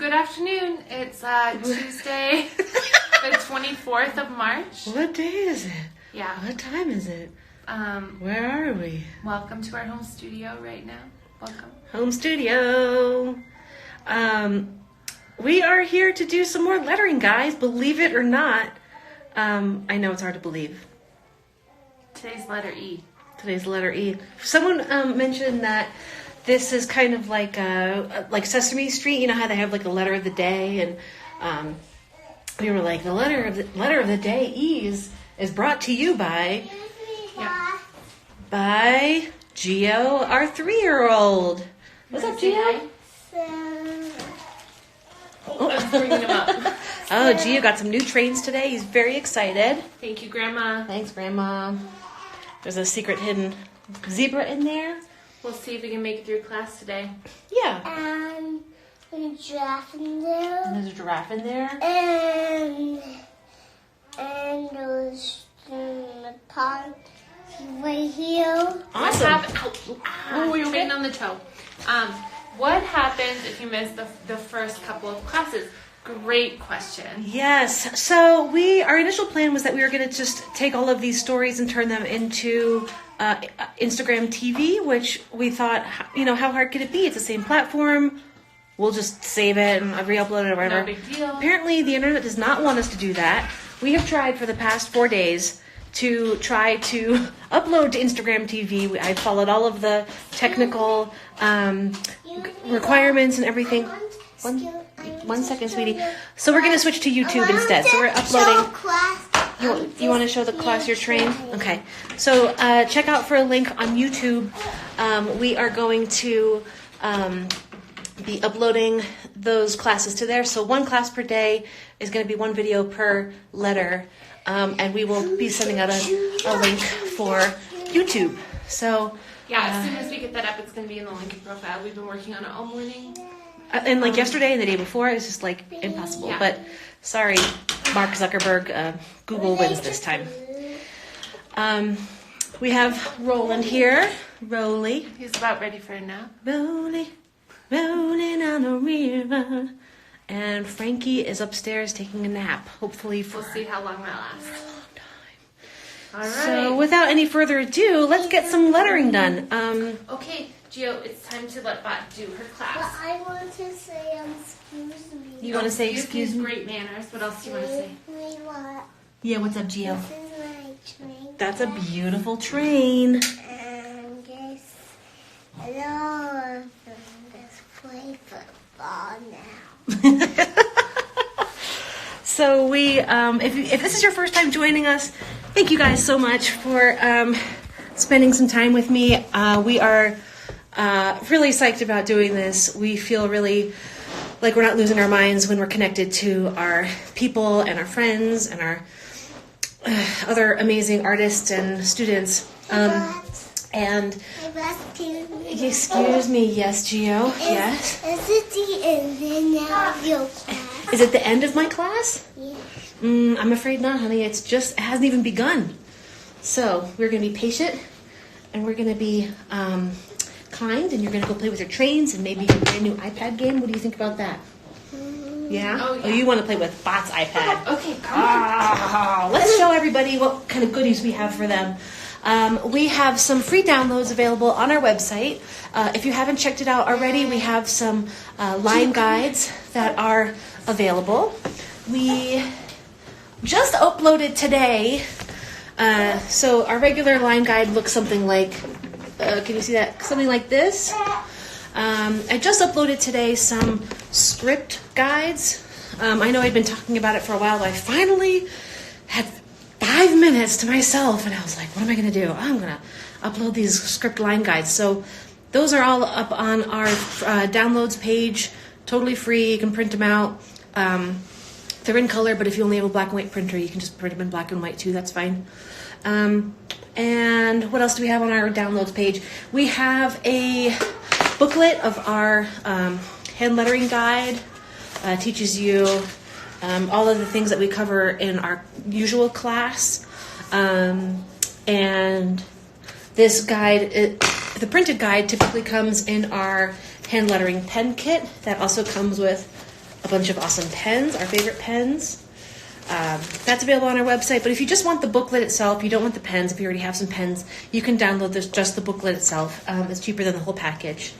Good afternoon. It's Tuesday, the 24th of March. What day is it? Yeah. What time is it? Where are we? Welcome to our home studio right now. Welcome. Home studio. We are here to do some more lettering, guys. Believe it or not. I know it's hard to believe. Today's letter E. Today's letter E. Someone mentioned that this is kind of like Sesame Street. You know how they have like a letter of the day, and we were like, the letter of the day E is brought to you by Gio, our 3-year-old. What's up, Gio? I'm bringing him up. Oh, Gio got some new trains today. He's very excited. Thank you, Grandma. Thanks, Grandma. There's a secret hidden zebra in there. We'll see if we can make it through class today. Yeah. And there's a giraffe in there. And there's a giraffe in there. And there's a pond right here. Awesome. Oh, you're getting on the toe. What happens if you miss the first couple of classes? Great question. Yes. So our initial plan was that we were going to just take all of these stories and turn them into Instagram TV, which we thought, how hard could it be? It's the same platform. We'll just save it and re-upload it or whatever. No big deal. Apparently, the internet does not want us to do that. We have tried for the past 4 days to try to upload to Instagram TV. I followed all of the technical requirements and everything. One second, sweetie. So we're going to switch to YouTube instead. So we're uploading. You want to show the class your train? Okay. So check out for a link on YouTube. We are going to be uploading those classes to there. So one class per day is going to be one video per letter. And we will be sending out a link for YouTube. So yeah, as soon as we get that up, it's going to be in the Lincoln profile. We've been working on it all morning. And yesterday and the day before, it was just impossible. Yeah. But sorry, Mark Zuckerberg, Google wins this time. We have Roland here. Rolly. He's about ready for a nap. Rolling on a river. And Frankie is upstairs taking a nap. Hopefully We'll see how long that lasts. a long time. All right. So without any further ado, let's get some lettering done. Okay, Gio, it's time to let Bot do her But class. I want to say excuse me. You want to say excuse me? Great manners. What else do you want to say? Wait, what? Yeah, what's up, Gio? This is my train. That's a beautiful train. And this, hello, let's play football now. So if this is your first time joining us, thank you guys so much for spending some time with me. We are really psyched about doing this. We feel really like we're not losing our minds when we're connected to our people and our friends and our other amazing artists and students. And excuse me, yes, Gio, yes. Is it the end now of your class? Is it the end of my class? Yeah. I'm afraid not, honey. It hasn't even begun. So we're going to be patient, and we're going to be kind, and you're going to go play with your trains and maybe your brand new iPad game. What do you think about that? Yeah? Oh, yeah. Oh, you want to play with Bot's iPad. Okay, come on. Let's show everybody what kind of goodies we have for them. We have some free downloads available on our website. If you haven't checked it out already, we have some line guides that are available. We just uploaded today. So our regular line guide looks something like, can you see that? Something like this. I just uploaded today some script guides. I know I'd been talking about it for a while, but I finally had 5 minutes to myself, and I was like, what am I going to do? I'm going to upload these script line guides. So those are all up on our downloads page, totally free. You can print them out. They're in color, but if you only have a black and white printer, you can just print them in black and white too. That's fine. And what else do we have on our downloads page? We have a booklet of our hand lettering guide. Teaches you all of the things that we cover in our usual class. And this guide, the printed guide typically comes in our hand lettering pen kit that also comes with a bunch of awesome pens, our favorite pens. That's available on our website, but if you just want the booklet itself, you don't want the pens, if you already have some pens, you can download just the booklet itself. It's cheaper than the whole package.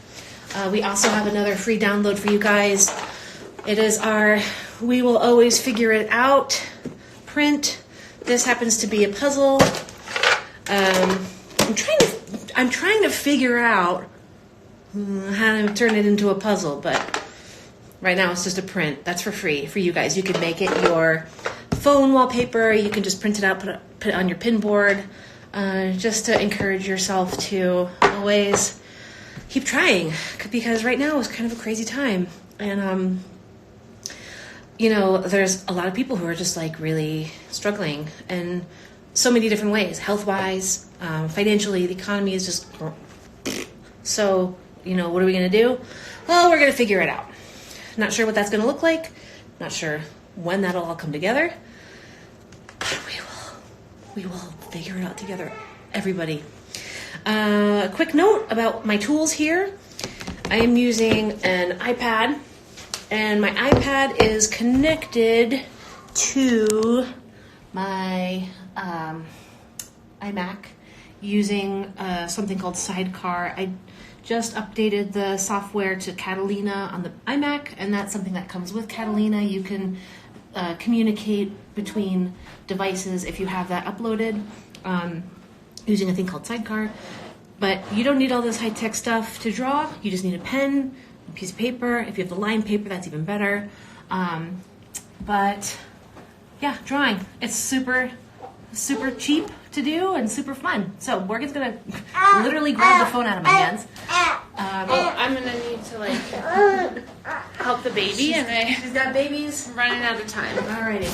We also have another free download for you guys. It is our We Will Always Figure It Out print. This happens to be a puzzle. I'm trying to figure out how to turn it into a puzzle, but right now it's just a print. That's for free for you guys. You can make it your phone wallpaper. You can just print it out, put it on your pin board, just to encourage yourself to always keep trying, because right now is kind of a crazy time. And, you know, there's a lot of people who are just like really struggling in so many different ways, health-wise, financially. The economy is just so, you know, what are we going to do? Well, we're going to figure it out. Not sure what that's going to look like. Not sure when that'll all come together. But we will figure it out together, everybody. A quick note about my tools here. I am using an iPad, and my iPad is connected to my iMac using something called Sidecar. I just updated the software to Catalina on the iMac, and that's something that comes with Catalina. You can communicate between devices if you have that uploaded using a thing called Sidecar. But you don't need all this high-tech stuff to draw. You just need a pen, a piece of paper. If you have the lined paper, that's even better. But yeah, drawing. It's super cheap to do and super fun. So Morgan's gonna literally grab the phone out of my hands. I'm gonna need to like help the baby, and She's got babies. I'm running out of time. Alrighty.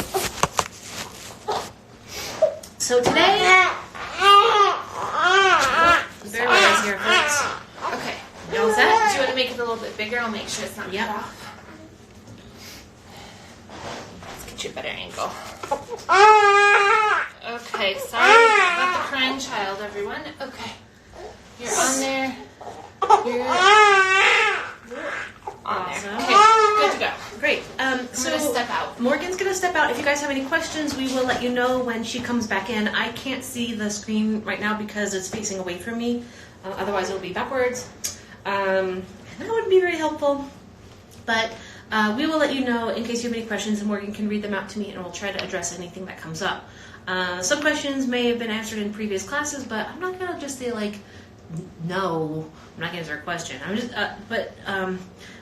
So today, Bear with us here, folks. Okay, you all set? Do you want to make it a little bit bigger? I'll make sure it's not cut off. Let's get you a better angle. Okay, sorry about the crying child, everyone. Okay, you're on there. You're on there. Okay, good to go. great. So I'm gonna step out. Morgan's gonna step out. If you guys have any questions, we will let you know when she comes back in. I can't see the screen right now because it's facing away from me. Otherwise, it'll be backwards. And that wouldn't be very helpful. But we will let you know in case you have any questions, and Morgan can read them out to me, and we'll try to address anything that comes up. Some questions may have been answered in previous classes, but I'm not gonna just say like, no, I'm not gonna answer a question. I'm just,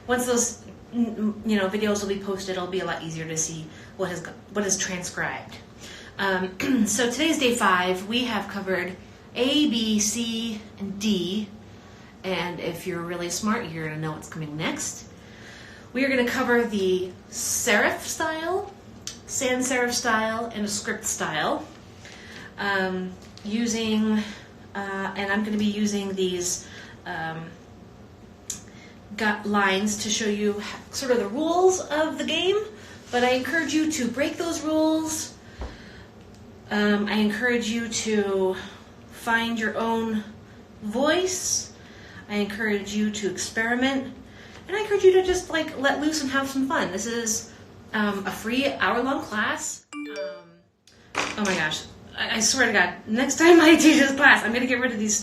once those, videos will be posted, it'll be a lot easier to see what is transcribed. So today's day 5. We have covered A, B, C, and D. And if you're really smart, you're gonna know what's coming next. We are gonna cover the serif style, sans serif style, and a script style. And I'm going to be using these lines to show you sort of the rules of the game, but I encourage you to break those rules. I encourage you to find your own voice. I encourage you to experiment, and I encourage you to just like let loose and have some fun. This is a free hour-long class. Oh my gosh. I swear to God, next time I teach this class, I'm going to get rid of these.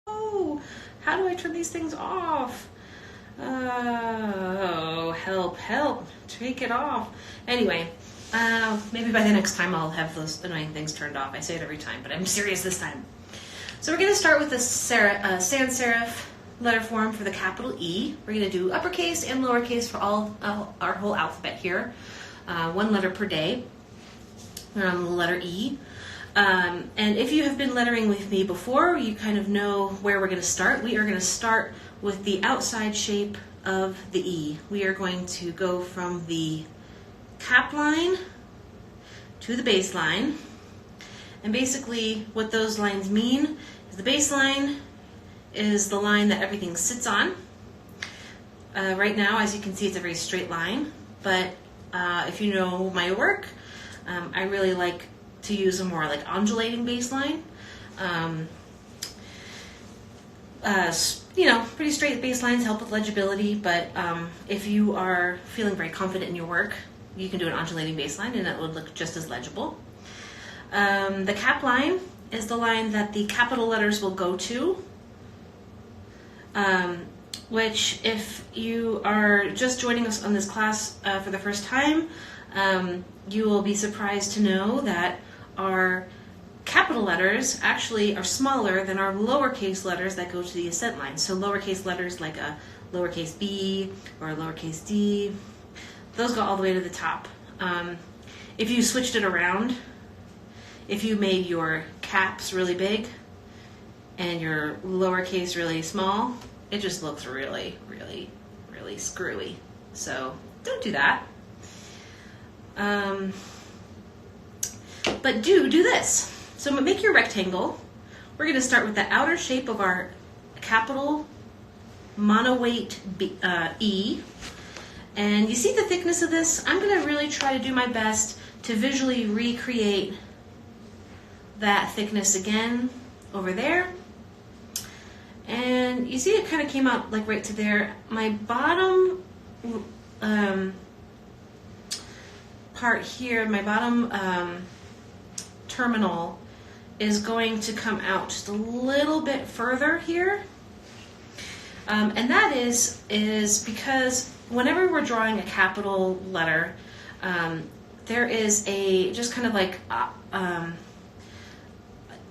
Oh, how do I turn these things off? Oh, help, take it off. Anyway, maybe by the next time I'll have those annoying things turned off. I say it every time, but I'm serious this time. So we're going to start with the sans serif letter form for the capital E. We're going to do uppercase and lowercase for our whole alphabet here. One letter per day. We're on the letter E. And if you have been lettering with me before, you kind of know where we're going to start. We are going to start with the outside shape of the E. We are going to go from the cap line to the base line. And basically what those lines mean is the base line is the line that everything sits on. Right now, as you can see, it's a very straight line. But if you know my work, I really like to use a more like undulating baseline. pretty straight baselines help with legibility, but if you are feeling very confident in your work, you can do an undulating baseline and it would look just as legible. The cap line is the line that the capital letters will go to, which if you are just joining us on this class for the first time, you will be surprised to know that our capital letters actually are smaller than our lowercase letters that go to the ascent line. So lowercase letters like a lowercase b or a lowercase d, those go all the way to the top. If you switched it around, if you made your caps really big and your lowercase really small, it just looks really, really, really screwy. So don't do that. But do this. So make your rectangle. We're going to start with the outer shape of our capital monoweight E. And you see the thickness of this? I'm going to really try to do my best to visually recreate that thickness again over there. And you see it kind of came out like right to there. My bottom part here, my bottom terminal is going to come out just a little bit further here. And that is because whenever we're drawing a capital letter, there is a just kind of like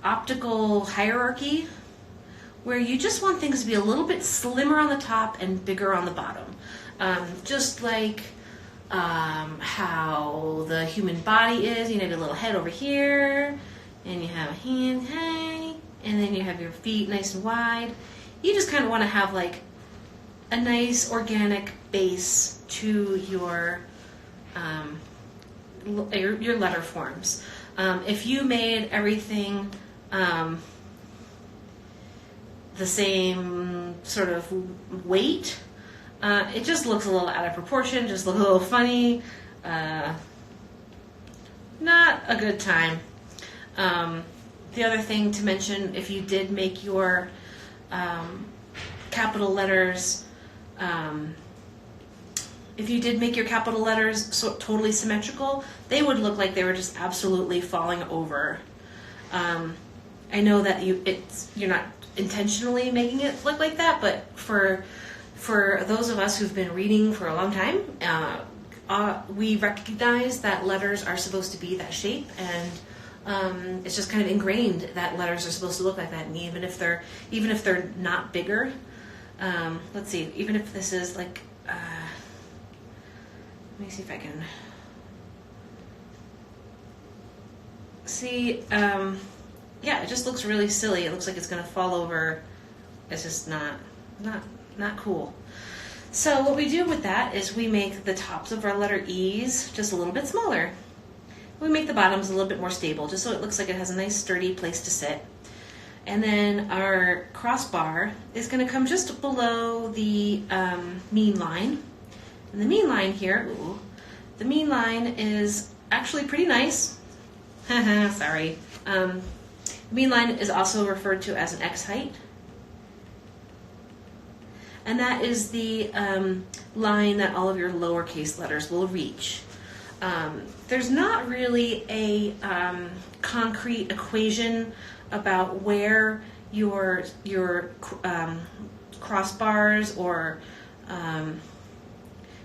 optical hierarchy where you just want things to be a little bit slimmer on the top and bigger on the bottom. Just like how the human body is. You have a little head over here, and you have a hand, hey, and then you have your feet nice and wide. You just kind of want to have like a nice organic base to your letter forms. If you made everything the same sort of weight, it just looks a little out of proportion, just looks a little funny. Not a good time. The other thing to mention, if you did make your capital letters, totally symmetrical, they would look like they were just absolutely falling over. I know that you're not intentionally making it look like that, but for those of us who've been reading for a long time, we recognize that letters are supposed to be that shape, and it's just kind of ingrained that letters are supposed to look like that. And even if they're not bigger, let's see. Even if this is like, let me see if I can see. Yeah, it just looks really silly. It looks like it's going to fall over. It's just not cool. So what we do with that is we make the tops of our letter E's just a little bit smaller. We make the bottoms a little bit more stable, just so it looks like it has a nice sturdy place to sit. And then our crossbar is going to come just below the mean line. And the mean line here, the mean line is actually pretty nice. Sorry. The mean line is also referred to as an X height. And that is the line that all of your lowercase letters will reach. There's not really a concrete equation about where your crossbars or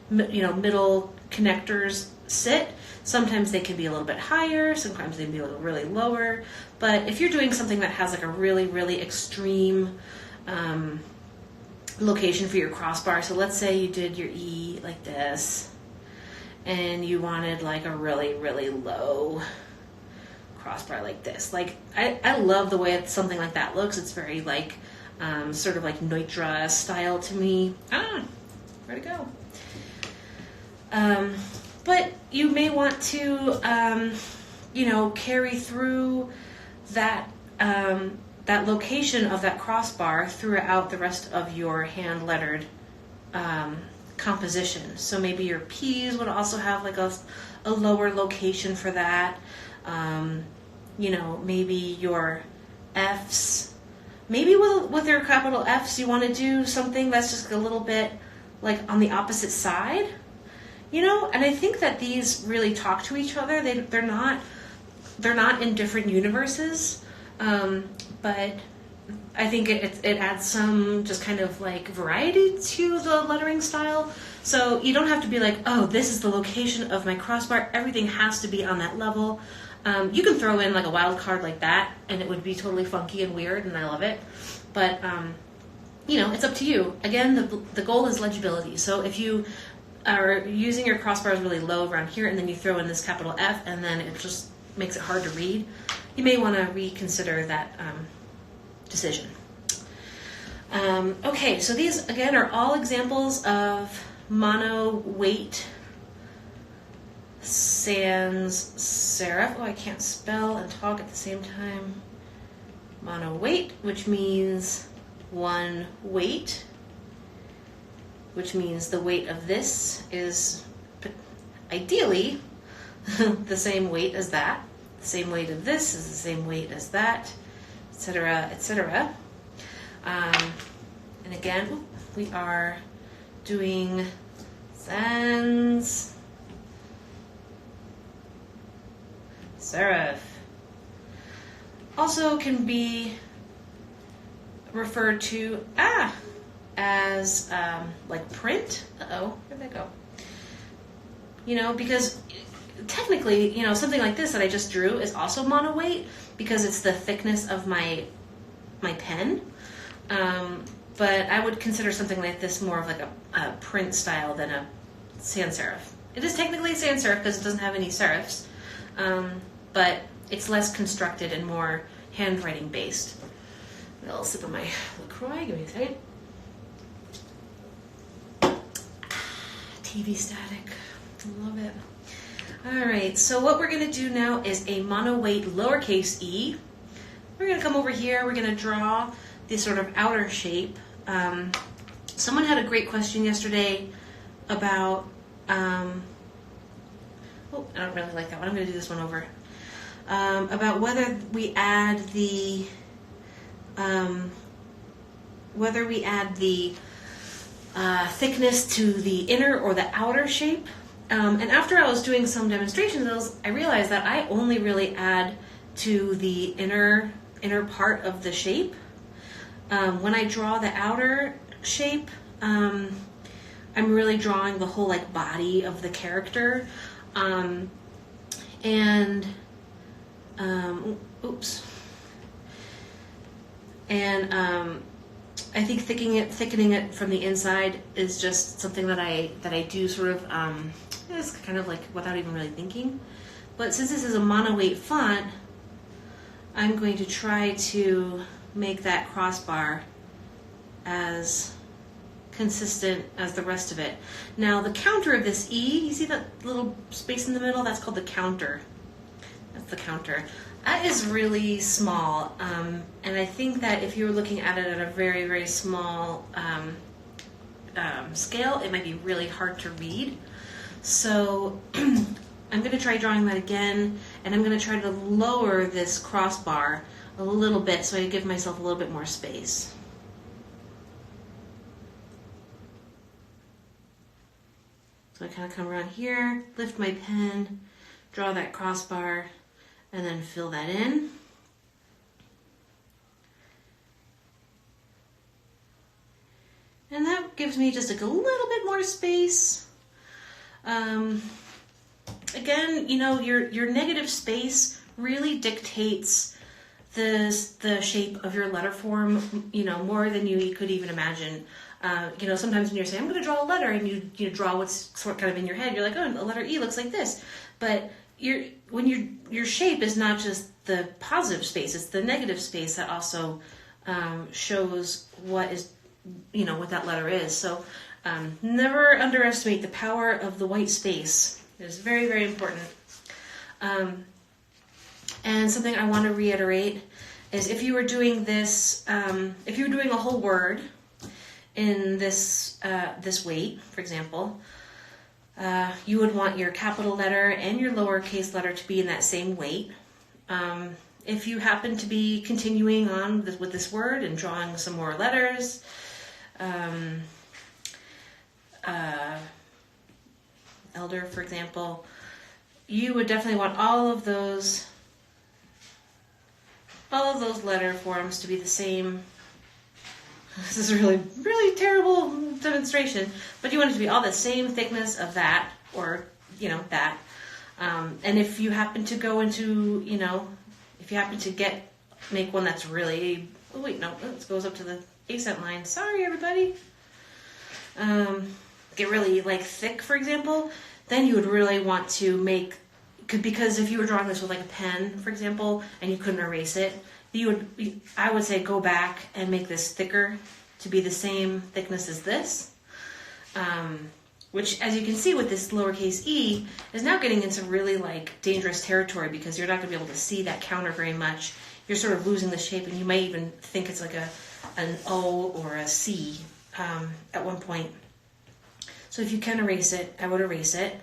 middle connectors sit. Sometimes they can be a little bit higher, sometimes they can be a little really lower. But if you're doing something that has like a really, really extreme location for your crossbar, so let's say you did your E like this, and you wanted like a really, really low crossbar like this. Like I love the way something like that looks. It's very like sort of like Neutra style to me. Where'd it go? But you may want to carry through that that location of that crossbar throughout the rest of your hand lettered composition. So maybe your P's would also have like a lower location for that. Maybe your F's maybe with your capital Fs, you want to do something that's just a little bit like on the opposite side, you know. And I think that these really talk to each other. They're not in different universes, but I think it adds some just kind of like variety to the lettering style. So you don't have to be like, oh, this is the location of my crossbar. Everything has to be on that level. You can throw in like a wild card like that, and it would be totally funky and weird, and I love it. But you know, it's up to you. Again, the goal is legibility. So if you are using your crossbars really low around here, and then you throw in this capital F, and then it just makes it hard to read, you may want to reconsider that decision. Okay, so these again are all examples of mono weight sans serif. Oh, I can't spell and talk at the same time. Mono weight, which means one weight, which means the weight of this is ideally the same weight as that. The same weight of this is the same weight as that, etc., etc. And again, we are doing sans serif. Also can be referred to as like print. Uh-oh, where'd that go? You know, because technically, you know, something like this that I just drew is also mono weight because it's the thickness of my pen. But I would consider something like this more of like a print style than a sans serif. It is technically sans serif because it doesn't have any serifs, but it's less constructed and more handwriting based. A little sip of my LaCroix, give me a second. TV static, I love it. All right, so what we're gonna do now is a mono weight lowercase e. We're gonna come over here, we're gonna draw this sort of outer shape. Someone had a great question yesterday about, oh, I don't really like that one. I'm going to do this one over. About whether we add the, thickness to the inner or the outer shape. And after I was doing some demonstrations, I realized that I only really add to the inner part of the shape. When I draw the outer shape, I'm really drawing the whole like body of the character, I think thickening it from the inside is just something that I do sort of it's kind of like without even really thinking. But since this is a mono weight font, I'm going to try to make that crossbar as consistent as the rest of it. Now the counter of this E, you see that little space in the middle? That's called the counter. That's the counter. That is really small, and I think that if you were looking at it at a very, very small scale, it might be really hard to read. So I'm going to try drawing that again, and I'm going to try to lower this crossbar a little bit so I give myself a little bit more space. So I kind of come around here, lift my pen, draw that crossbar, and then fill that in. And that gives me just like a little bit more space. Again, you know, your negative space really dictates the shape of your letter form, you know, more than you could even imagine. You know, sometimes when you're saying, I'm going to draw a letter, and you draw what's sort of in your head, you're like, oh, a letter E looks like this. But your shape is not just the positive space, it's the negative space that also shows what is, you know, what that letter is. So never underestimate the power of the white space. It is very, very important. And something I want to reiterate is if you were doing this, if you were doing a whole word in this weight, for example, you would want your capital letter and your lowercase letter to be in that same weight. if you happen to be continuing on with this word and drawing some more letters, elder, for example, you would definitely want all of those letter forms to be the same. This is a really, really terrible demonstration, but you want it to be all the same thickness of that, or, that. And if you happen to go into, if you happen to make one that's really, oh wait, no, it goes up to the accent line. Sorry, everybody. Get really thick, for example, then you would really want to make, because if you were drawing this with a pen, for example, and you couldn't erase it, I would say go back and make this thicker to be the same thickness as this, which, as you can see with this lowercase e, is now getting into really dangerous territory, because you're not going to be able to see that counter very much. You're sort of losing the shape, and you might even think it's like an O or a C at one point. So if you can erase it, I would erase it.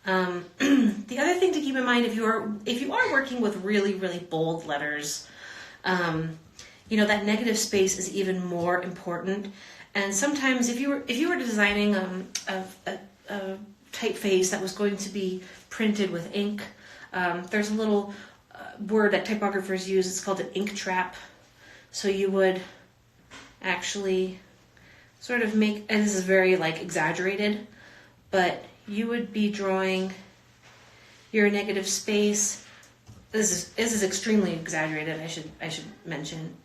The other thing to keep in mind, if you are working with really, really bold letters, that negative space is even more important. And sometimes if you were designing a typeface that was going to be printed with ink, there's a little word that typographers use. It's called an ink trap. So you would actually sort of make, and this is very exaggerated, but you would be drawing your negative space. This is extremely exaggerated. I should mention.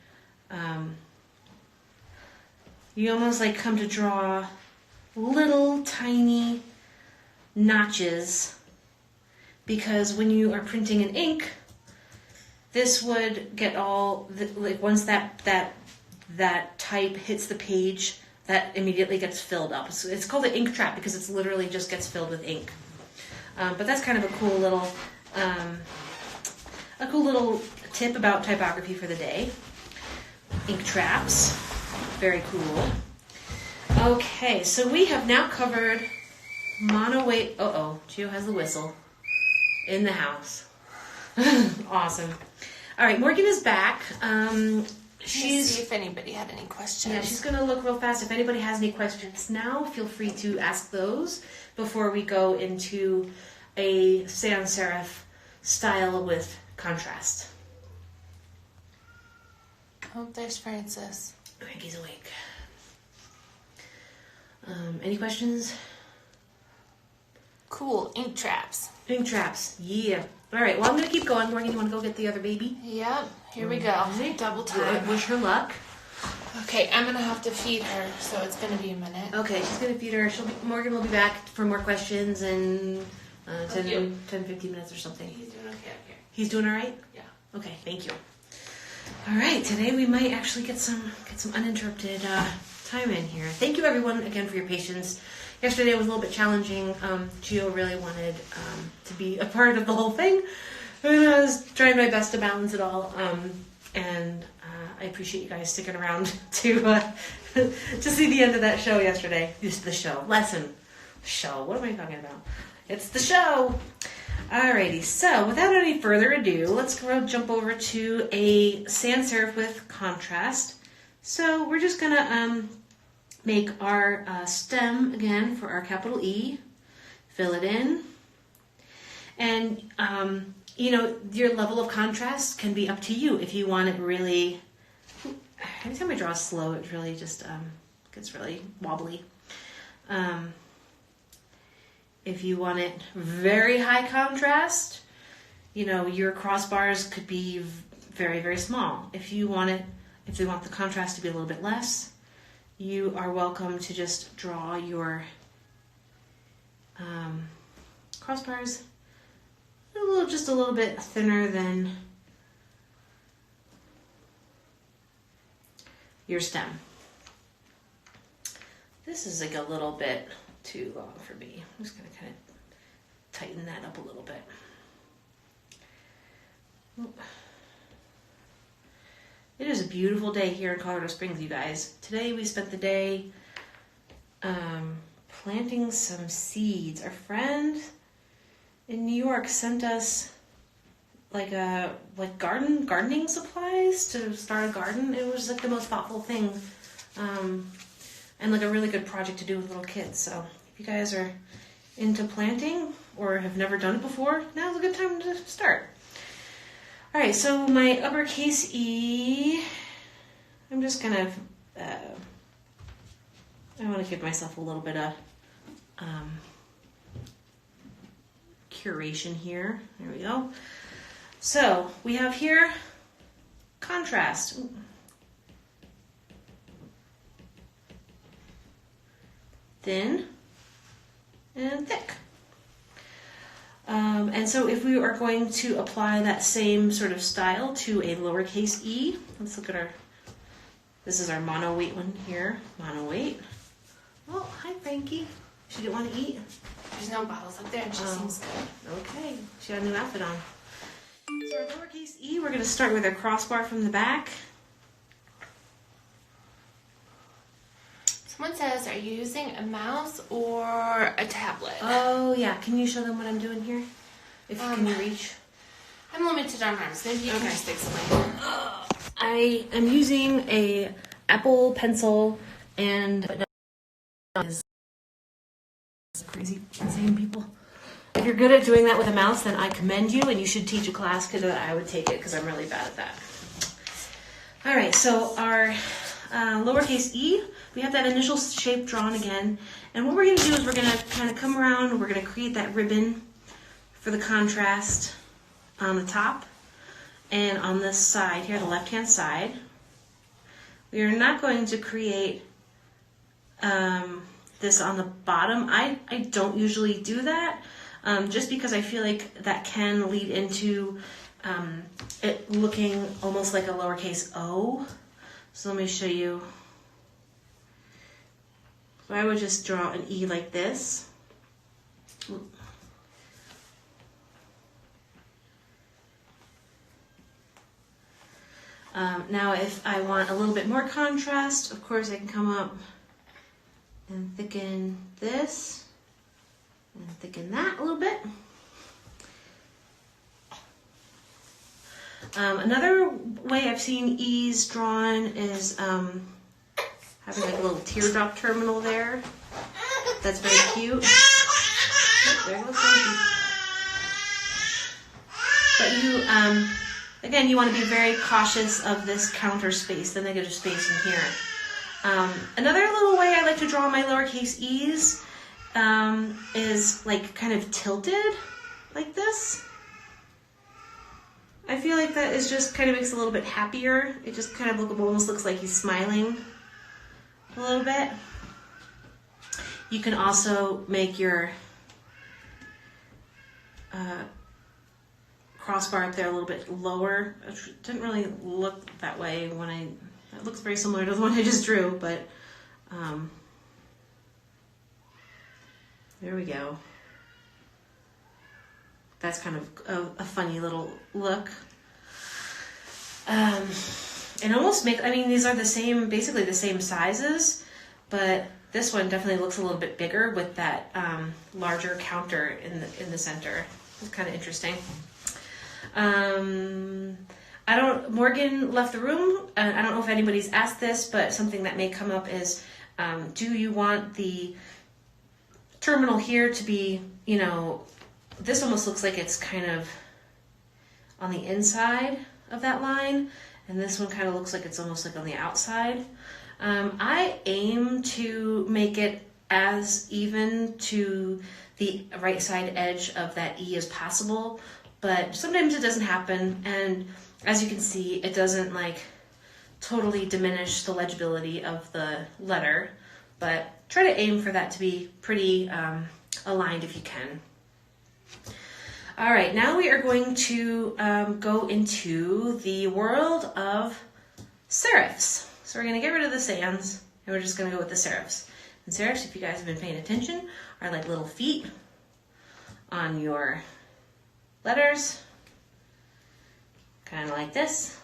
You almost come to draw little tiny notches, because when you are printing in ink, this would get all once that type hits the page, that immediately gets filled up. It's called an ink trap because it's literally just gets filled with ink. But that's kind of a cool little tip about typography for the day. Ink traps, very cool. Okay, so we have now covered monoweight. Gio has the whistle in the house. Awesome. All right, Morgan is back. See if anybody had any questions. Yeah, she's going to look real fast. If anybody has any questions now, feel free to ask those before we go into a sans serif style with contrast. Oh, there's Francis. Frankie's awake. Any questions? Cool, ink traps. Ink traps, yeah. All right, well, I'm going to keep going. Morgan, you want to go get the other baby? Yep, here we go. Double time. Wish her luck. Okay, I'm going to have to feed her, so it's going to be a minute. Okay, she's going to feed her. Morgan will be back for more questions in 10, 15 minutes or something. He's doing okay up here. He's doing all right? Yeah. Okay, thank you. All right, today we might actually get some uninterrupted time in here. Thank you, everyone, again, for your patience. Yesterday was a little bit challenging. Gio really wanted to be a part of the whole thing, and I was trying my best to balance it all. And I appreciate you guys sticking around to see the end of that show yesterday. The show. What am I talking about? It's the show. Alrighty, so without any further ado, let's go jump over to a sans serif with contrast. So we're just gonna make our stem again for our capital E, fill it in, and your level of contrast can be up to you. If you want it really, anytime I draw slow, it really just gets really wobbly. If you want it very high contrast, your crossbars could be very, very small. If they want the contrast to be a little bit less, you are welcome to just draw your crossbars just a little bit thinner than your stem. This is a little bit too long for me. I'm just going to kind of tighten that up a little bit. It is a beautiful day here in Colorado Springs, you guys. Today we spent the day planting some seeds. Our friend in New York sent us gardening supplies to start a garden. It was like the most thoughtful thing, and like a really good project to do with little kids. So if you guys are into planting or have never done it before, now's a good time to start. All right, so my uppercase E, I'm just kind of, I want to give myself a little bit of curation here. There we go. So we have here contrast. Ooh. Thin and thick. And so if we are going to apply that same sort of style to a lowercase e, let's look at this is our mono weight one here, mono weight. Oh, hi Frankie. She didn't want to eat? There's no bottles up there and she seems good. Okay, she got a new outfit on. So our lowercase e, we're going to start with a crossbar from the back. Someone says, are you using a mouse or a tablet? Oh yeah, can you show them what I'm doing here? If you can reach. I'm limited on arms. Maybe you can just explain. I am using a Apple Pencil and crazy, insane people. If you're good at doing that with a mouse, then I commend you, and you should teach a class because I would take it because I'm really bad at that. All right, so our lowercase e, we have that initial shape drawn again, and what we're going to do is we're going to kind of come around and we're going to create that ribbon for the contrast on the top and on this side here, the left-hand side. We are not going to create this on the bottom. I don't usually do that just because I feel like that can lead into it looking almost like a lowercase o. So let me show you. So I would just draw an E like this. Now if I want a little bit more contrast, of course I can come up and thicken this and thicken that a little bit. Another way I've seen E's drawn is having like a little teardrop terminal there. That's very cute. Oh, there goes Frankie. But you, again, you want to be very cautious of this counter space, the negative space in here. Another little way I like to draw my lowercase e's is like kind of tilted like this. I feel like that is just kind of makes it a little bit happier. It just kind of almost looks like he's smiling a little bit. You can also make your crossbar up there a little bit lower. It didn't really look that way when it looks very similar to the one I just drew, but there we go. That's kind of a funny little look. And almost these are the same, basically the same sizes, but this one definitely looks a little bit bigger with that larger counter in the center. It's kind of interesting. Morgan left the room. I don't know if anybody's asked this, but something that may come up is, do you want the terminal here to be, this almost looks like it's kind of on the inside of that line, and this one kind of looks like it's almost like on the outside. I aim to make it as even to the right side edge of that E as possible, but sometimes it doesn't happen, and as you can see, it doesn't totally diminish the legibility of the letter, but try to aim for that to be pretty aligned if you can. All right, now we are going to go into the world of serifs. So we're going to get rid of the sans, and we're just going to go with the serifs. And serifs, if you guys have been paying attention, are like little feet on your letters, kind of like this.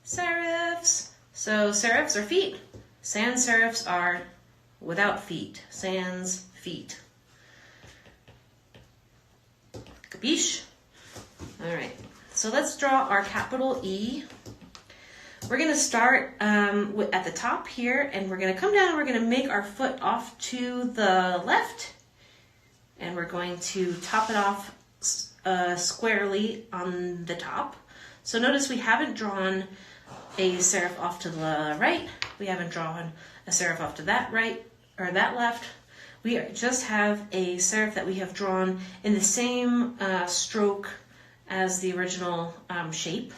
Serifs. So serifs are feet. Sans serifs are without feet. Sans feet. Capiche? All right, so let's draw our capital E. We're gonna start at the top here, and we're gonna come down and we're gonna make our foot off to the left, and we're going to top it off squarely on the top. So notice we haven't drawn a serif off to the right. We haven't drawn a serif off to that right or that left. We just have a serif that we have drawn in the same stroke as the original shape.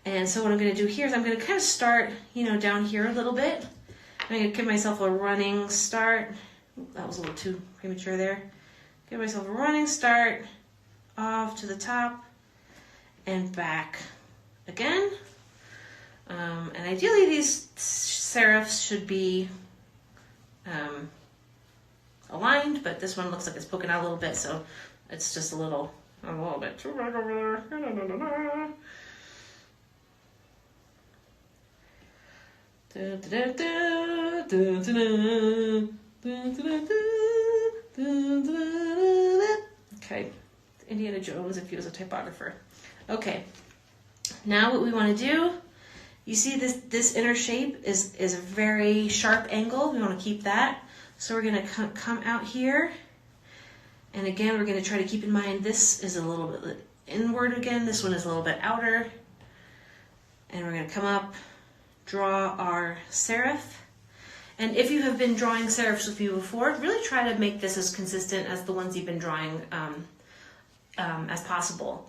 And so what I'm going to do here is I'm going to kind of start, down here a little bit. I'm going to give myself a running start. That was a little too premature there. Give myself a running start, off to the top, and back again. And ideally these serifs should be aligned, but this one looks like it's poking out a little bit, so it's just a little bit too right over there. Okay, Indiana Jones if he was a typographer. Okay, now what we want to do, you see this inner shape is a very sharp angle. We want to keep that. So we're going to come out here, and again we're going to try to keep in mind this is a little bit inward again. This one is a little bit outer, and we're going to come up, draw our serif. And if you have been drawing serifs with me before, really try to make this as consistent as the ones you've been drawing as possible.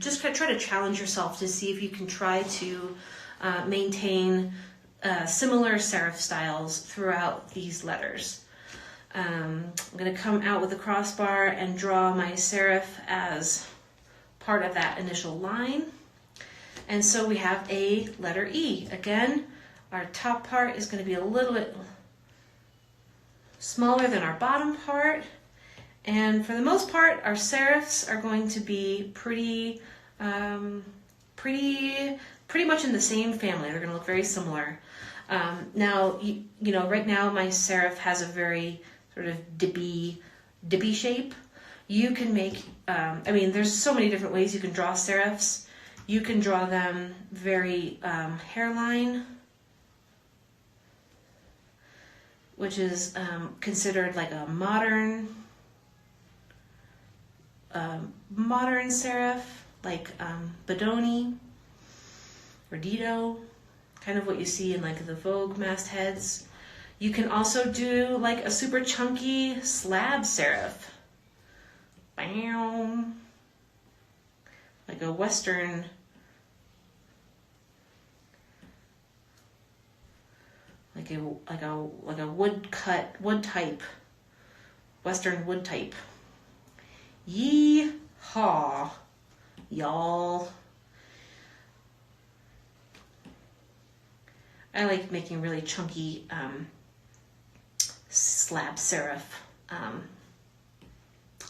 Just try to challenge yourself to see if you can try to maintain similar serif styles throughout these letters. I'm going to come out with a crossbar and draw my serif as part of that initial line. And so we have a letter E. Again, our top part is going to be a little bit smaller than our bottom part. And for the most part, our serifs are going to be pretty much in the same family. They're going to look very similar. Now, right now my serif has a very sort of dippy shape. You can make, there's so many different ways you can draw serifs. You can draw them very hairline, which is considered like a modern serif, like Bodoni or Dido, kind of what you see in like the Vogue mastheads. You can also do like a super chunky slab serif. Bam. Like a Western like a wood type, Western wood type. Yee-haw, y'all. I like making really chunky slab serif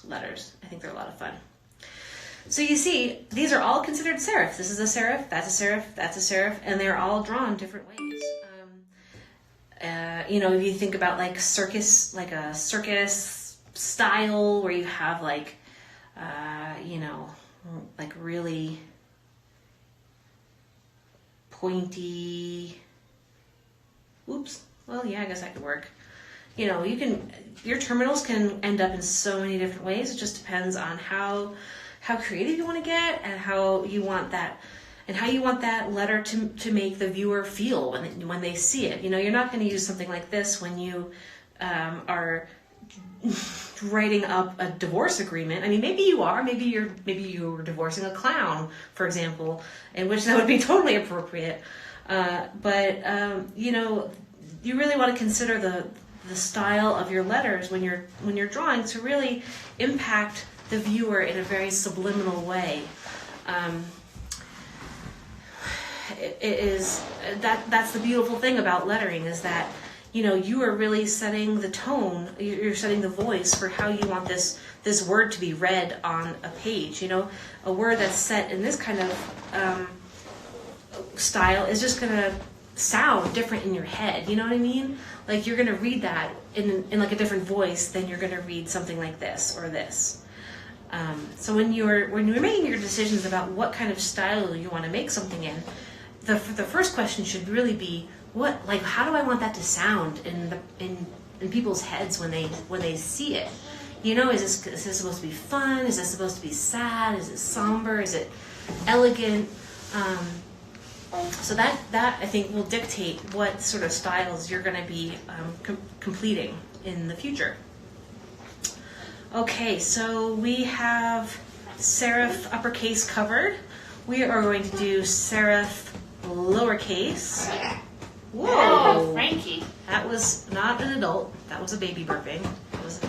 letters. I think they're a lot of fun. So you see, these are all considered serifs. This is a serif, that's a serif, that's a serif, and they're all drawn different ways. If you think about like a circus style where you have like really pointy. Oops. Well, yeah, I guess that could work. Your terminals can end up in so many different ways. It just depends on how creative you want to get and how you want that letter to make the viewer feel when they see it. You're not going to use something like this when you are writing up a divorce agreement. I mean, maybe you are. Maybe you're divorcing a clown, for example, in which that would be totally appropriate. But you really want to consider the style of your letters when you're drawing to really impact the viewer in a very subliminal way. That's the beautiful thing about lettering, is that you are really setting the tone, you're setting the voice for how you want this word to be read on a page. A word that's set in this kind of style is just going to sound different in your head. You know what I mean? Like you're going to read that in like a different voice than you're going to read something like this or this. So when you're making your decisions about what kind of style you want to make something in, the first question should really be how do I want that to sound in people's heads when they see it? You know, is this supposed to be fun? Is this supposed to be sad? Is it somber? Is it elegant? So that I think will dictate what sort of styles you're going to be completing in the future. Okay, so we have serif uppercase covered. We are going to do serif lowercase. Whoa, Oh, Frankie. that was not an adult. That was a baby burping. Hey, That was a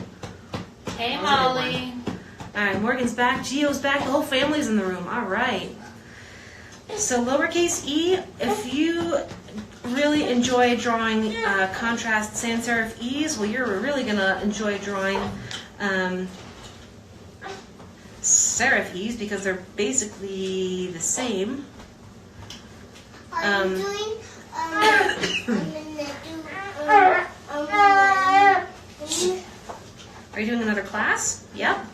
good Molly. All right, Morgan's back. Gio's back. The whole family's in the room. All right. So lowercase e, if you really enjoy drawing contrast sans serif e's, well, you're really going to enjoy drawing serif e's because they're basically the same. I'm doing, Are you doing another class? Yep.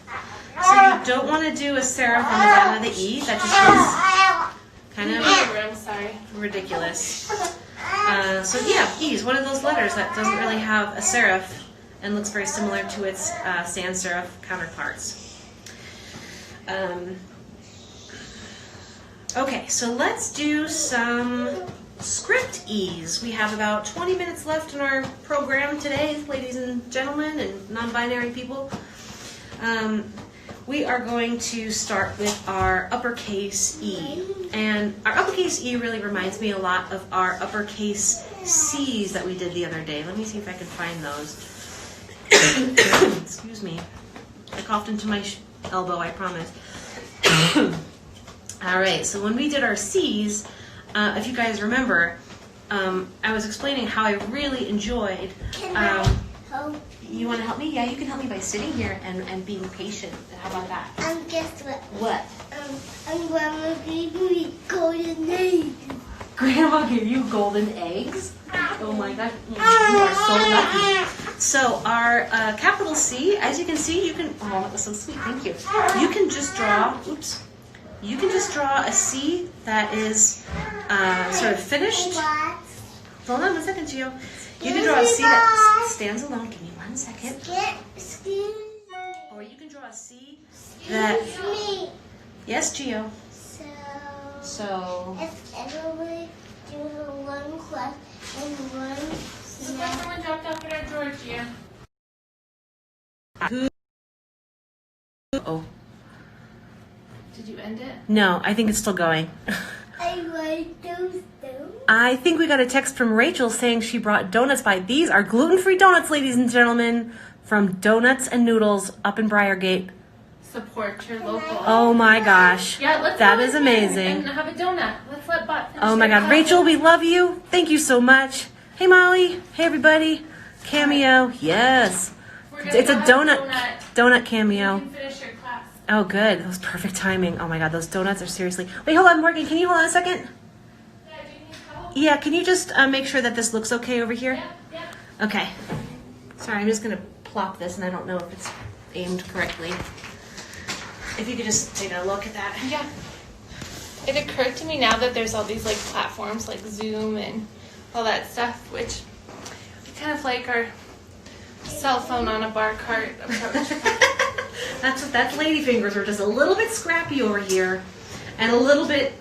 So you don't want to do a serif on the bottom of the e. That just feels kind of I'm sorry. ridiculous. So yeah, e's one of those letters that doesn't really have a serif and looks very similar to its sans serif counterparts. Okay, so let's do some script e's. We have about 20 minutes left in our program today, ladies and gentlemen and non-binary people. We are going to start with our uppercase E. And our uppercase E really reminds me a lot of our uppercase C's that we did the other day. Let me see if I can find those. Excuse me. I coughed into my elbow, I promise. All right, so when we did our C's, if you guys remember, I was explaining how I really enjoyed... You want to help me? Yeah, you can help me by sitting here and being patient. How about that? Guess what? What? Grandma gave me golden eggs. Grandma gave you golden eggs? Oh my gosh, you are so lucky. So our capital C, as you can see, you can, oh, that was so sweet, thank you. You can just draw, you can just draw a C that is sort of finished. What? Hold on 1 second, Gio. You can draw a C that stands alone. Give me 1 second. Excuse me. Or you can draw a C that... Excuse me. Yes, Gio. So if everybody do one class and one Look, someone dropped off at our door, Gia. Oh. Did you end it? No, I think it's still going. I like those though. I think we got a text from Rachel saying she brought donuts by. These are gluten-free donuts, ladies and gentlemen, from Donuts and Noodles up in Briargate. Support your local. Oh my gosh. Yeah, let's that go is in there amazing. And have a donut. Let's let Bot finish Oh my their God. class. Rachel, we love you. Thank you so much. Hey, Molly. Hey, everybody. Cameo. Yes. We're gonna It's a have donut cameo. You can finish your class. Oh, good. That was perfect timing. Oh my God. Those donuts are seriously. Wait, hold on, Morgan. Can you hold on a second? Yeah, do you need help? Yeah, can you just make sure that this looks okay over here? Yeah. Okay. Sorry, I'm just going to plop this, and I don't know if it's aimed correctly. If you could just take a look at that. Yeah. It occurred to me now that there's all these like platforms like Zoom and all that stuff, which we kind of like our cell phone on a bar cart approach. That's Ladyfingers. We're just a little bit scrappy over here, and a little bit,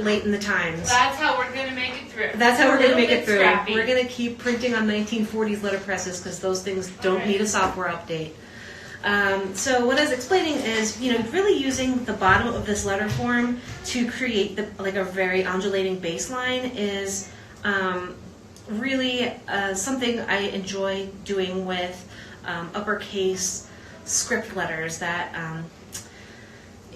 late in the times. That's how we're gonna make it through. That's how we're going to make Little it bit through. scrappy. We're going to keep printing on 1940s letterpresses because those things don't need a software update. So what I was explaining is, really using the bottom of this letter form to create a very undulating baseline is really something I enjoy doing with uppercase script letters that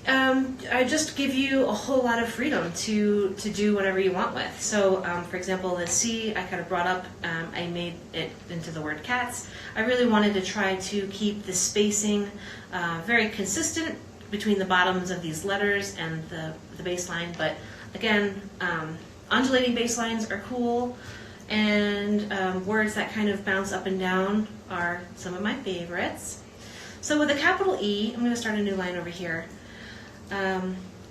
I just give you a whole lot of freedom to do whatever you want with. So, for example, the C I kind of brought up, I made it into the word cats. I really wanted to try to keep the spacing very consistent between the bottoms of these letters and the baseline. But again, undulating baselines are cool, and words that kind of bounce up and down are some of my favorites. So with a capital E, I'm going to start a new line over here.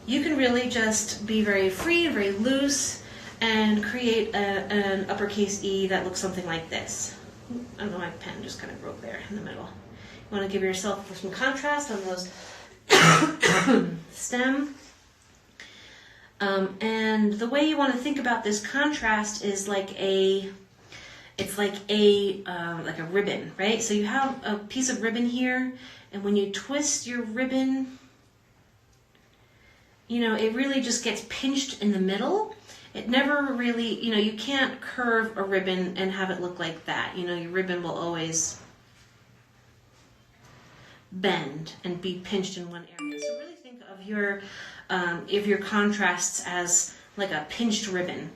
You can really just be very free and very loose and create an uppercase E that looks something like this. I don't know, my pen just kind of broke there in the middle. You want to give yourself some contrast on those stem. And the way you want to think about this contrast is like a ribbon, right? So you have a piece of ribbon here, and when you twist your ribbon, you know, it really just gets pinched in the middle. It never really, you know, you can't curve a ribbon and have it look like that. You know, your ribbon will always bend and be pinched in one area. So really think of your contrasts as like a pinched ribbon.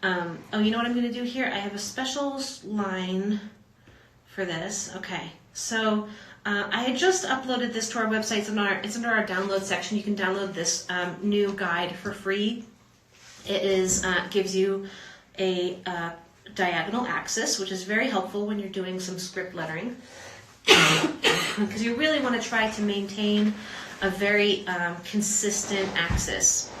Oh, you know what I'm going to do here? I have a special line for this. Okay, so I had just uploaded this to our website. It's under our download section. You can download this new guide for free. It is gives you a diagonal axis, which is very helpful when you're doing some script lettering, because you really want to try to maintain a very consistent axis.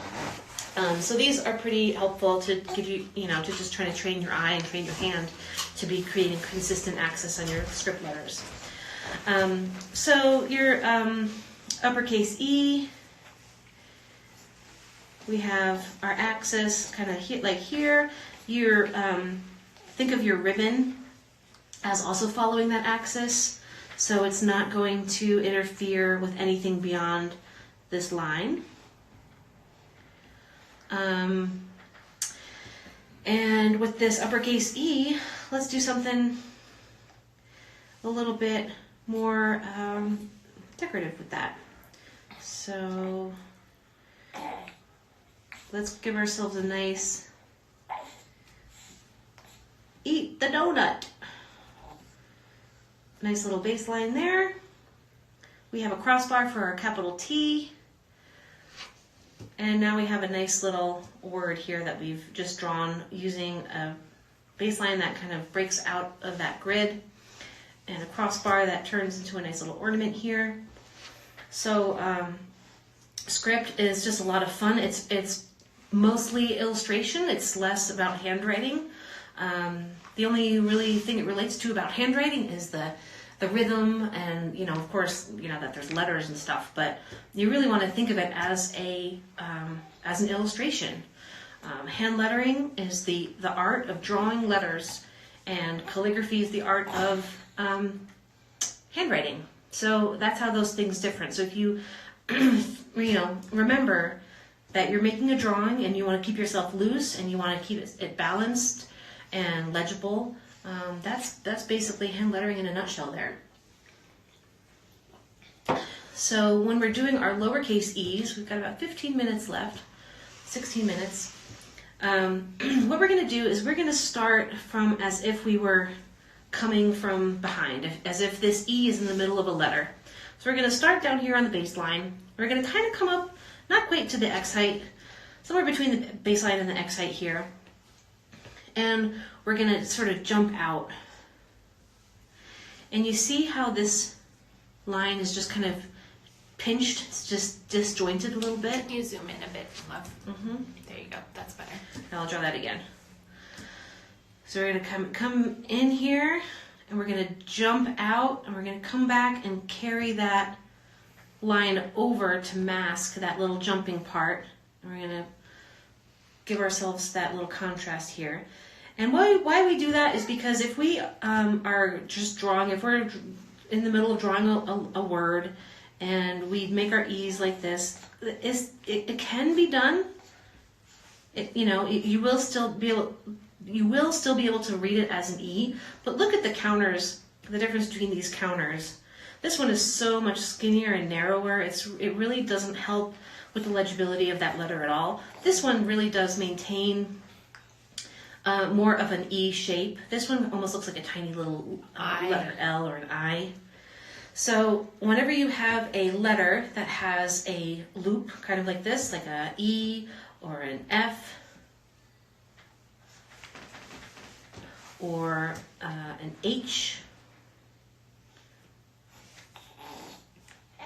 So these are pretty helpful to give you, you know, to just try to train your eye and train your hand to be creating consistent axis on your script letters. So your uppercase E, we have our axis kind of like here. Your think of your ribbon as also following that axis, so it's not going to interfere with anything beyond this line. And with this uppercase E, let's do something a little bit more decorative with that. So let's give ourselves a nice eat the donut. Nice little baseline there. We have a crossbar for our capital T. And now we have a nice little word here that we've just drawn using a baseline that kind of breaks out of that grid, and a crossbar that turns into a nice little ornament here. So script is just a lot of fun. It's mostly illustration. It's less about handwriting. The only really thing it relates to about handwriting is the rhythm, and, you know, of course, you know, that there's letters and stuff, but you really want to think of it as an illustration. Hand lettering is the art of drawing letters, and calligraphy is the art of handwriting. So that's how those things differ. So if you, you know, remember that you're making a drawing and you want to keep yourself loose and you want to keep it balanced and legible, that's basically hand lettering in a nutshell there. So when we're doing our lowercase e's, we've got about 15 minutes left, 16 minutes. What we're going to do is we're going to start from as if we were coming from behind, as if this E is in the middle of a letter. So we're going to start down here on the baseline. We're going to kind of come up, not quite to the X height, somewhere between the baseline and the X height here. And we're going to sort of jump out. And you see how this line is just kind of pinched, it's just disjointed a little bit. You zoom in a bit, love. Mm-hmm. There you go, that's better. Now I'll draw that again. So we're going to come in here, and we're going to jump out, and we're going to come back and carry that line over to mask that little jumping part. And we're going to give ourselves that little contrast here. And why we do that is because if we are just drawing, if we're in the middle of drawing a word and we make our E's like this, it can be done. You will still be able to read it as an E, but look at the counters, the difference between these counters. This one is so much skinnier and narrower. It really doesn't help with the legibility of that letter at all. This one really does maintain more of an E shape. This one almost looks like a tiny little letter L or an I. So whenever you have a letter that has a loop, kind of like this, like a E or an F, or an H,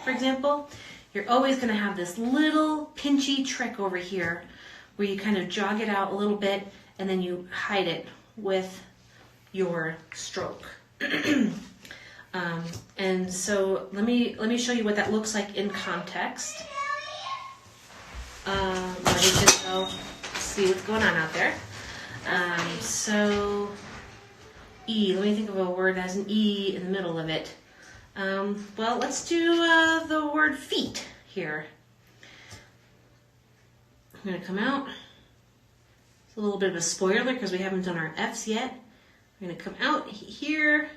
for example, you're always going to have this little pinchy trick over here where you kind of jog it out a little bit and then you hide it with your stroke. And so let me show you what that looks like in context. Let me just go see what's going on out there. So E, let me think of a word that has an E in the middle of it. Well, let's do the word feet here. I'm going to come out. It's a little bit of a spoiler because we haven't done our F's yet. I'm going to come out here.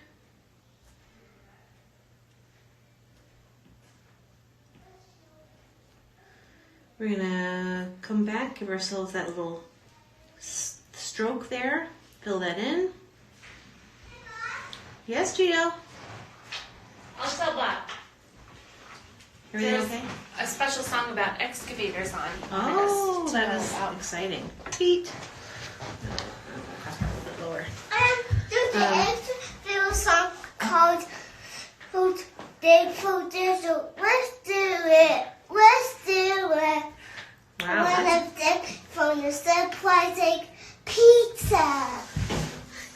We're going to come back, give ourselves that little stroke there. Fill that in. Yes, Gio? I'll tell Bob. Everything There's okay? a special song about excavators on. Oh, that is exciting. Feet. A little bit lower. There's an excavator song called They Produce It. Let's do it. Let's do it. Wow. One of them from the surprising pizza.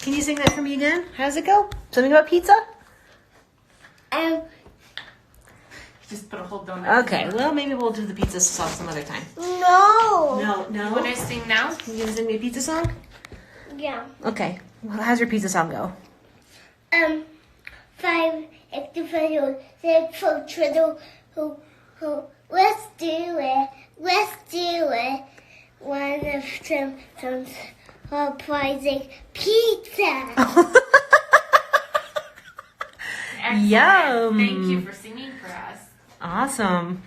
Can you sing that for me again? How does it go? Something about pizza? Just put a hold on that. Okay, well, maybe we'll do the pizza song some other time. No. No? Want to sing now? You gonna sing me a pizza song? Yeah. Okay. Well, how's your pizza song go? 5 excavators. They produce who. Let's do it. Let's do it. One of them from surprising pizza. Excellent. Yum. Thank you for singing for us. Awesome.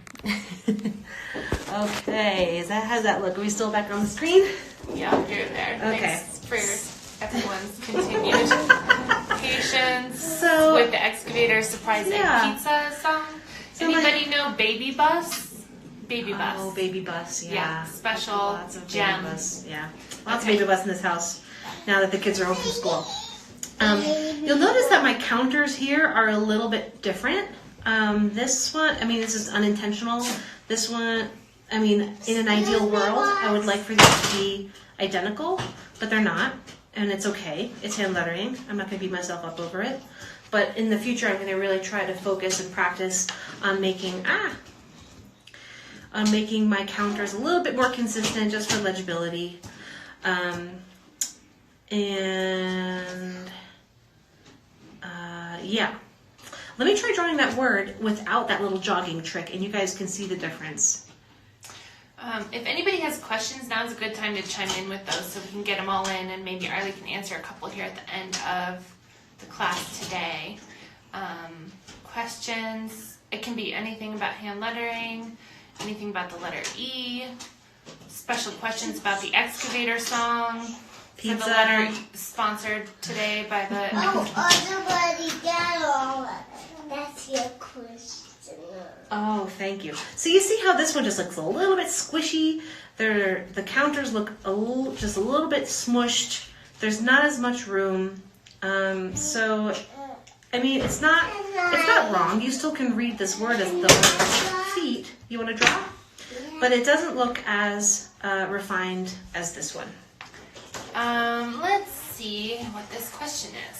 Okay, how's that look? Are we still back on the screen? Yeah, you're there. Okay. Thanks for everyone's continued patience So- with the excavator surprising Yeah. pizza song. So Anybody know Baby Bus? Baby Bus. Oh, baby bus, yeah. Yeah, special Lots of gem. baby bus, yeah. Lots Okay. of baby bus in this house now that the kids are home from school. You'll notice that my counters here are a little bit different. This one, I mean, this is unintentional. This one, I mean, in an ideal world, I would like for these to be identical, but they're not, and it's okay. It's hand lettering. I'm not going to beat myself up over it. But in the future, I'm going to really try to focus and practice on making my counters a little bit more consistent, just for legibility. Yeah. Let me try drawing that word without that little jogging trick, and you guys can see the difference. If anybody has questions, now's a good time to chime in with those so we can get them all in, and maybe Arlie can answer a couple here at the end of the class today. Questions, it can be anything about hand lettering, anything about the letter E, special questions about the excavator song, Pizza. for the letter E, sponsored today by the... Everybody get all that. That's your question. Oh, thank you. So you see how this one just looks a little bit squishy. The counters look just a little bit smushed. There's not as much room. So, I mean, it's not wrong. You still can read this word as the feet. You want to draw? But it doesn't look as refined as this one. Let's see what this question is.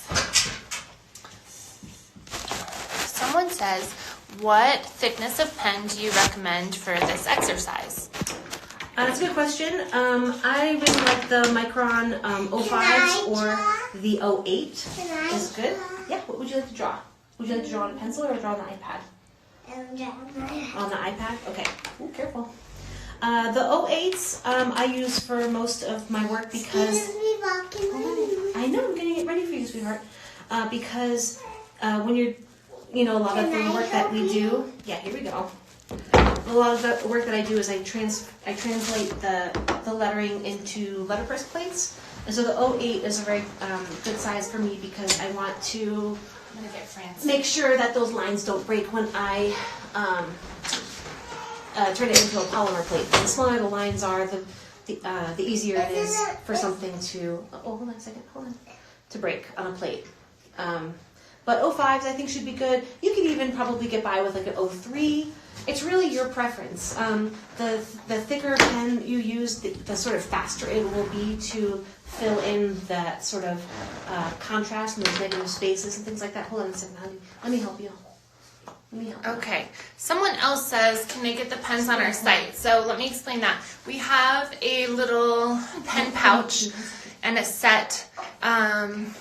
Someone says, what thickness of pen do you recommend for this exercise? That's a good question. I really like the Micron 05s or the 08 is good. Yeah, what would you like to draw? Would you like to draw on a pencil or draw on the iPad? On the iPad? Okay. Ooh, careful. The 08s I use for most of my work because... I know, I'm getting it ready for you, sweetheart. Because when you're, a lot of the work that we do... Yeah, here we go. A lot of the work that I do is I translate the lettering into letterpress plates. And so the 08 is a very good size for me because I want to I'm gonna get Francis. make sure that those lines don't break when I turn it into a polymer plate. The smaller the lines are, the easier it is for something to hold on a second, to break on a plate. But But 05s I think should be good. You could even probably get by with like an 03. It's really your preference. The thicker pen you use, the sort of faster it will be to fill in that sort of contrast and those negative spaces and things like that. Hold on a second, honey. Let me help you. Okay. Someone else says, can they get the pens on our site? So let me explain that. We have a little pen pouch and a set on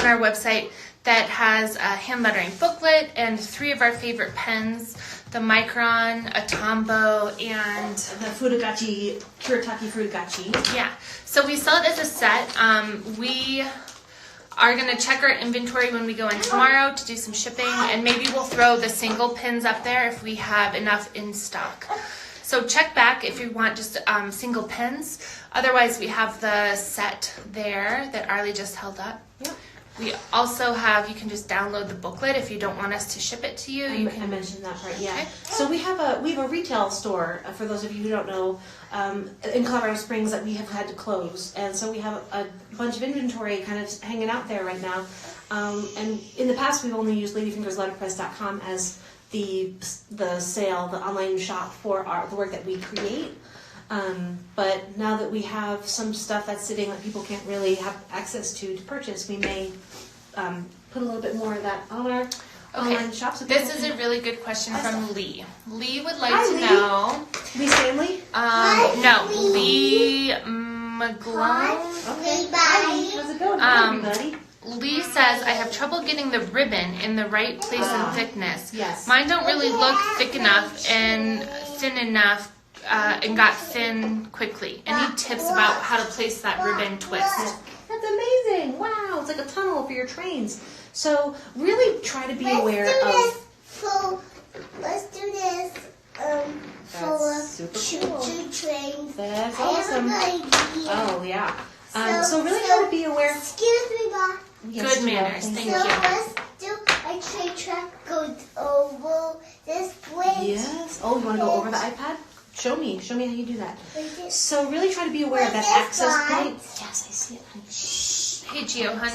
our website that has a hand lettering booklet and 3 of our favorite pens, the Micron, a Tombow, and the Fudagachi, Kuretake Fudagachi. Yeah. So we sell it as a set. We are going to check our inventory when we go in tomorrow to do some shipping, and maybe we'll throw the single pins up there if we have enough in stock. So check back if you want just single pins. Otherwise, we have the set there that Arlie just held up. Yep. We also have, you can just download the booklet if you don't want us to ship it to you. I mentioned that part, yeah. Okay. So we have a retail store, for those of you who don't know, in Colorado Springs that we have had to close. And so we have a bunch of inventory kind of hanging out there right now. And in the past, we've only used ladyfingersletterpress.com as the sale, the online shop for the work that we create. But now that we have some stuff that's sitting that people can't really have access to purchase, we may put a little bit more of that on our online shop. So this is a really good question from Lee. Lee would like to Lee. know. Lee Stanley? No, Lee McGlone. Okay. Hi, Lee. How's it going? Everybody. Lee says, I have trouble getting the ribbon in the right place and thickness. Yes. Mine don't really look thick enough and thin enough. And got thin quickly. Any tips about how to place that ribbon twist? That's amazing. Wow, it's like a tunnel for your trains. So really try to be aware of... So let's do this for super choo-choo trains. That's I awesome. have an idea. Oh, yeah. So really try to be aware... Excuse me, Bob. Yes, Good manners. Thank you. So let's do a train track goes over this bridge. Yes. Oh, you want to go over the iPad? Show me how you do that. So really try to be aware of that access point. Yes, I see it. Hey, Gio, hun.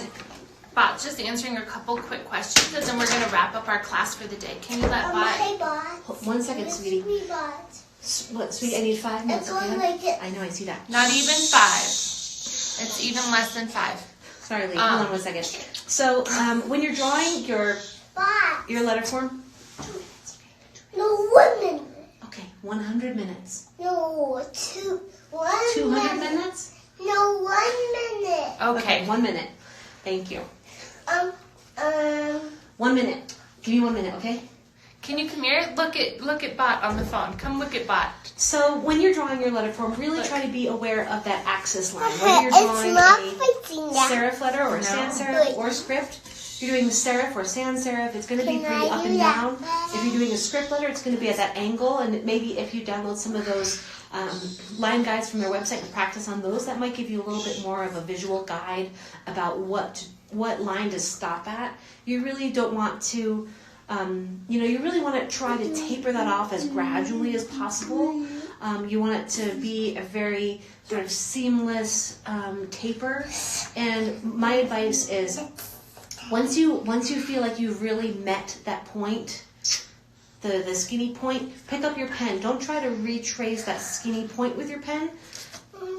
Bot, just answering a couple quick questions, and then we're going to wrap up our class for the day. Can you let Bot? Hey, Bot. 1 second, sweetie. What, sweetie? I need 5 minutes. Okay? I know, I see that. Not even 5. It's even less than 5. Sorry, Lee. Hold on 1 second. So when you're drawing your letter form. No, 1 minute. Okay, 100 minutes. No, 200 minutes? No, 1 minute. Okay. 1 minute. Thank you. 1 minute. Give me 1 minute, okay? Can you come here? Look at Bot on the phone. Come look at Bot. So when you're drawing your letter form, really try to be aware of that axis line. Whether you're drawing a serif letter or a sans serif or script, if you're doing serif or sans serif, it's going to be pretty up and down. If you're doing a script letter, it's going to be at that angle. And maybe if you download some of those line guides from their website and practice on those, that might give you a little bit more of a visual guide about what line to stop at. You really don't want to... you really want to try to taper that off as gradually as possible. You want it to be a very sort of seamless taper. And my advice is, once you feel like you've really met that point, the skinny point, pick up your pen. Don't try to retrace that skinny point with your pen.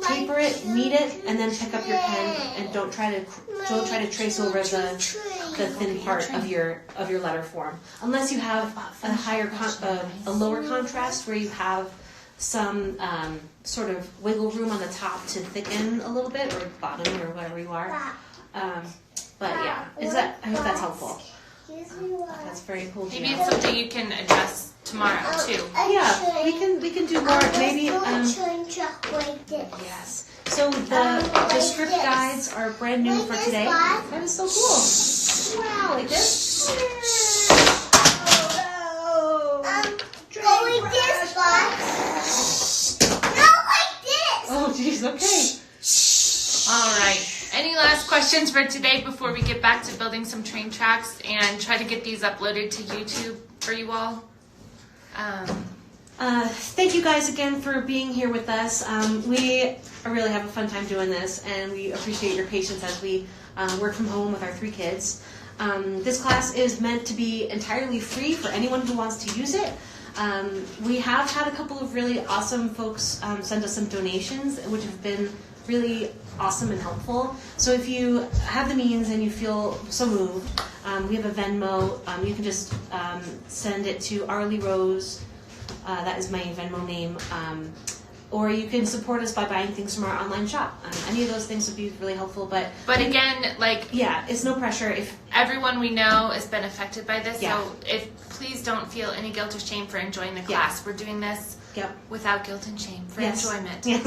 Taper it, meet it, and then pick up your pen, and don't try to trace over the thin part of your letter form, unless you have a lower contrast where you have some sort of wiggle room on the top to thicken a little bit, or bottom, or whatever you are. But yeah, I hope that's helpful. That's very cool. Maybe it's something you can adjust tomorrow too. Yeah, we can do more. Maybe yes. So the script guides are brand new for today. That is so cool. Wow, like this. Go like this, Bob. No, like this. Oh, jeez. Okay. All right. Any last questions for today before we get back to building some train tracks and try to get these uploaded to YouTube for you all? Thank you guys again for being here with us. We really have a fun time doing this, and we appreciate your patience as we work from home with our 3 kids. This class is meant to be entirely free for anyone who wants to use it. We have had a couple of really awesome folks send us some donations, which have been really awesome and helpful. So if you have the means and you feel so moved, we have a Venmo. You can just send it to Arlie Rose. That is my Venmo name. Or you can support us by buying things from our online shop. Any of those things would be really helpful. But again, like, yeah, it's no pressure. If everyone we know has been affected by this, Yeah. so please don't feel any guilt or shame for enjoying the class. We're doing this without guilt and shame for enjoyment. Yes.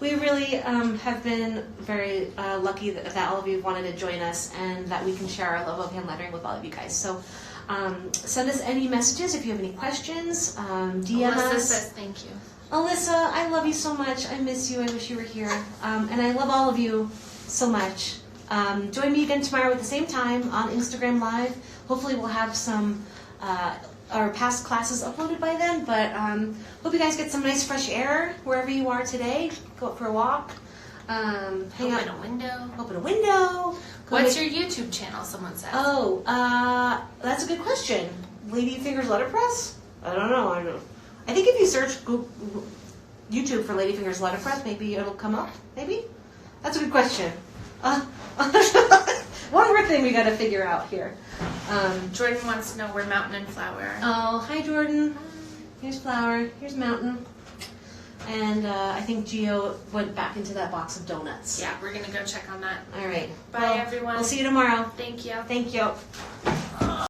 We really have been very lucky that all of you wanted to join us and that we can share our love of hand lettering with all of you guys. So send us any messages if you have any questions. DM Alyssa us. says thank you. Alyssa, I love you so much. I miss you. I wish you were here. And I love all of you so much. Join me again tomorrow at the same time on Instagram Live. Hopefully we'll have some our past classes uploaded by then, but hope you guys get some nice fresh air wherever you are today. Go out for a walk. Hang out. Open a window. What's your YouTube channel, someone said? Oh, that's a good question. Ladyfingers Letterpress? I don't know. I think if you search Google, YouTube for Ladyfingers Letterpress, maybe it'll come up. Maybe? That's a good question. One more thing we got to figure out here. Jordan wants to know where Mountain and Flower are. Oh, hi Jordan. Here's Flower. Here's Mountain. And I think Gio went back into that box of donuts. Yeah, we're going to go check on that. All right. Bye, everyone. We'll see you tomorrow. Thank you. Thank you.